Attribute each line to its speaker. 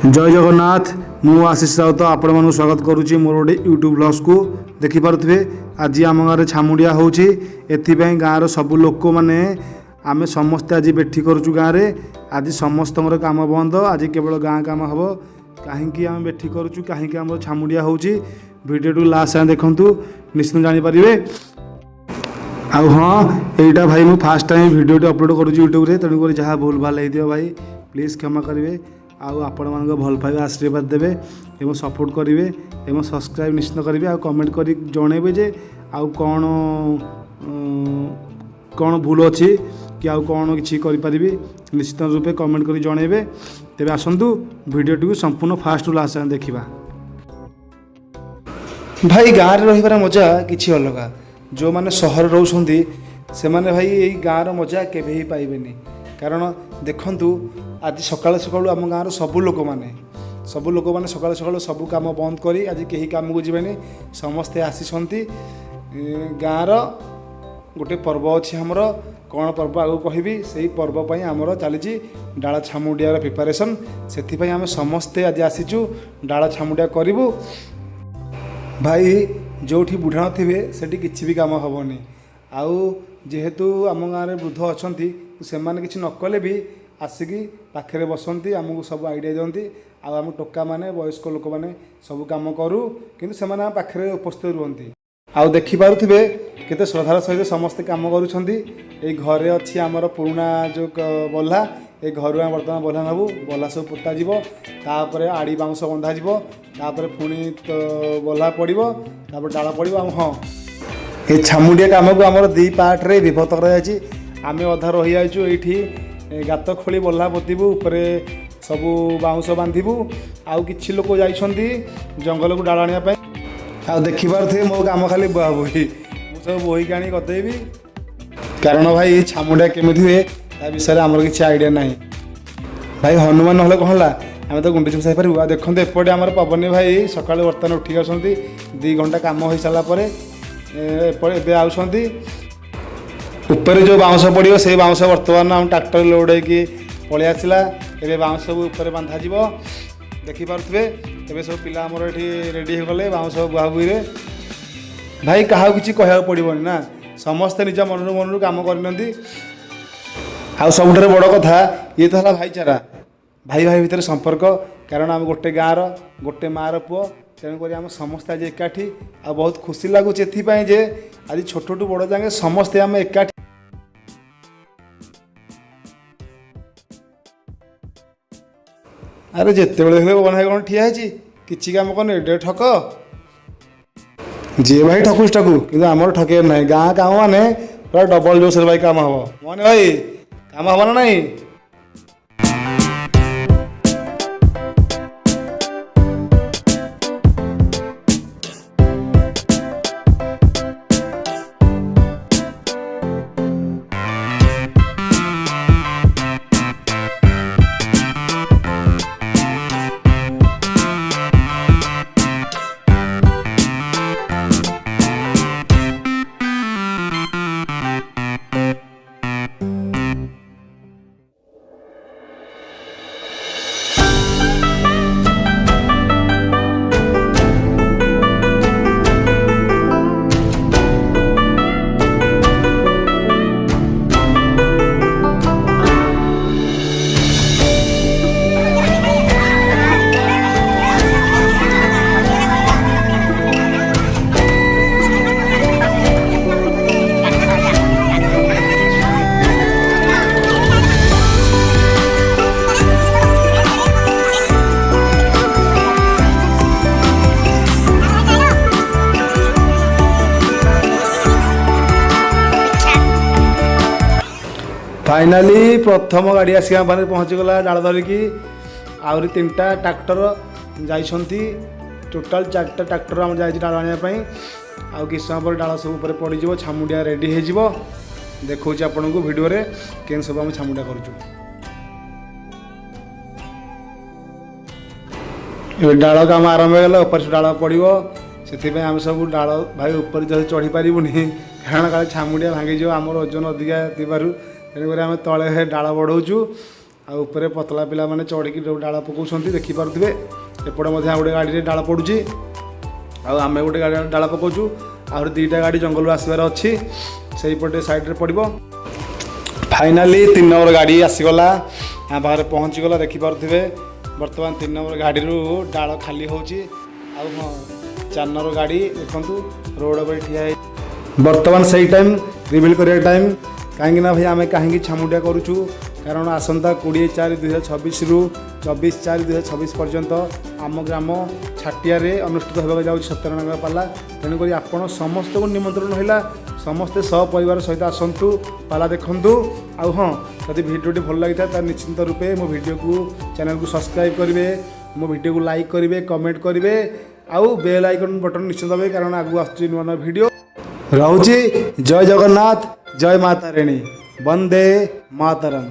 Speaker 1: जय जगन्नाथ मु आशीष राउत आपण मानक स्वागत करुच्ची मोर गोटे यूट्यूब ब्लॉग्स को देखिपे। आज आम गाँव में छामुंडिया होची एथिपाई गाँव सब लोक मैंने आम समस्ते आज बैठी करुचु गाँव में। आज समस्त काम बंद, आज केवल गाँ काम हम कहीं आम बैठी करुचु कहीं आम छामुंडिया होची। वीडियो टू लास्ट टाइम देखु निश्चित जानीपारे। आउ हाँ यहीटा भाई मुझे फास्ट टाइम वीडियो अपलोड करुच्ची यूट्यूब रे, तेणुक जहाँ भूल भाल हो भाई प्लीज़ क्षमा करेंगे। आपण मान भल पाइबे आशीर्वाद देवे एवं सपोर्ट करेंगे एवं सब्सक्राइब निश्चित करेंगे। आ कमेंट कर जनइबे जे आउ कौन कौन भूल अच्छी कि आउ कौन किसी करें निश्चित रूपे कमेंट कर जनइबे। तेरे आसतु वीडियो टी संपूर्ण फास्ट टू लास्ट देखा। भाई गाँव में रही मजा किसी अलग, जो मैंने सहर रोचे से मैंने भाई यही गाँव मजा केवे ही पाइबेनी। कारण देखंतु आज सकाल सकाल आम गाँव सब लोक मैंने सकाल सकाल सब काम बंद करी आज कहीं काम को जीवेनी, समस्ते आसीछंती। गाँव गोटे पर्व अच्छी आमर, कौन पर्व आगे कहबी से पर्व पर आमर चली डाला छामुंडिया प्रिपारेसन। से आम समस्ते आज आसीचु डाला छामुंडिया करूँ। भाई जो बुढ़ा थे सेठी किसी भी काम हेनी। आउ जेहेतु आम गाँव में वृद्ध अच्छा से किसी न कले भी आसिकी पाखे बसती आमको सब आइडिया दिखती। आम टोका मैंने वयस्क लोक मैंने सब कम करूँ किंतु से पाखे उपस्थित रुहति। आउ देखिपे केते श्रद्धार सहित समस्ते कम करुँच। घरे अच्छी आमर पुराणा जो बल्ला ये घर बर्तमान बल्ला नबू बल्ला सब पोता तापर आड़ी बाउंश बंधा तापर पुणी बल्ला पड़ो डाला पड़ो। हाँ ये छामुंडिया काम को आमर दी पार्टे विभक्त रही। आम अधा रही जाइए ये गात खोली बल्ला पोतबू उपरे सब बाउंश बांधबू। आउ कि लोक जाइछंती जंगल को डाला आने आ देखिपारे मो काम खाली बुआ बोही सब बोही आनी गदेबी। कारण भाई छामुंडिया केमिति हुए ता विषय आमर किसी आइडिया ना। भाई हनुमान ना कौन आम तो गुंडी चुप पारू। आ देखते एपटे आम पवन भाई सका बर्तमान उठिक आसती 2 घंटा कम हो सारापर एपटे आउछंती। ऊपर जो बाउंश पड़ो से बाउंश बर्तमान आम ट्रैक्टर लोड होगी पलि आसला। ए बाउंश सब ऊपर बांधा देखिपे। एवं सब पिला आमर ये रेडी हो गले बाउंश बुआ बुई। भाई क्या किसी कह पड़ोनी ना, समस्ते निज मन मन कम कर। सब बड़ कथा ये तो है भाईचारा, भाई भाई भितर संपर्क। कारण आम गोटे गाँव गोटे मार पुओ, तेणुक आम समस्ते आज एकाठी आ बहुत खुशी लगुच एपाई जे आज छोट बड़ जाए समस्ते आम एकाठी। अरे जिते बड़े देखे पवन भाई कौन ठिया किसी काम कौन एडे ठक जी भाई ठकुस ठकू कि आमर ठके ना। गाँ काम माने पूरा डबल जोश भाई काम हम मन भाई काम हम ना नहीं। फाइनाली प्रथम गाड़ी आसिक पाखे पहुँचीगला डाल धरिकी। आहरी 3टा ट्रैक्टर जाइछंती, टोटाल 4टा ट्रैक्टर आम जाइए डाल आने। आउ किस समय पर डाल सब ऊपर पड़ज छामुंडिया रेडी हो देखा आपन को वीडियो रे केन सब आम छामुंडिया करूँ। डाल काम आरंभ होगा ऊपर से डाल पड़ो से आम सब डाल भाई ऊपर जब चढ़ी पारूनी कारण काले छामुंडिया भांगी आमर ओजन अधिका तेणुक आम तले डाल बढ़ाऊँ। ऊपर पतला पिला माने चढ़ी डाल पकाउछंती देखि पारुथिबे एपटे मध्य गोटे गाड़ी रे डाल पड़ुची आमे गोटे गाड़ी डाल पकाउछु आहुरी 2टा गाड़ी जंगल आसबार अच्छी से पटे साइड रे पड़िबो। फाइनाली 3 नंबर गाड़ी आसीगला यहाँ पाखे पहुँचीगला देखिपे बर्तमान 3 नंबर गाड़ी डाल खाली होची हाँ 4 नंबर गाड़ी देखु रोड पर ठिया बर्तमान सही टाइम रिविल करिया टाइम कहीं भाई आम कहीं छामुटिया करुचु कारण आसंता 20/4/2026 रु 24/4/2026 पर्यंत आम ग्राम छाटिया अनुष्ठित होगा जाऊँ सत्यनारायण पाला तेणुक आपण समस्त को निमंत्रण है समस्ते सपरिवार सहित आसतु पाला देखु आउ हाँ जदि भिडियोटी भल लगी था निश्चिंत रूपे मो भिडियो को चैनल को सब्सक्राइब करेंगे मो भिडियो को लाइक करेंगे कमेंट करेंगे आउ बेल आइकन बटन निश्चित दबे कारण आगू आसुची नुआ नुआ भिडियो रहुची। जय जगन्नाथ जय माता रानी वंदे मातरम।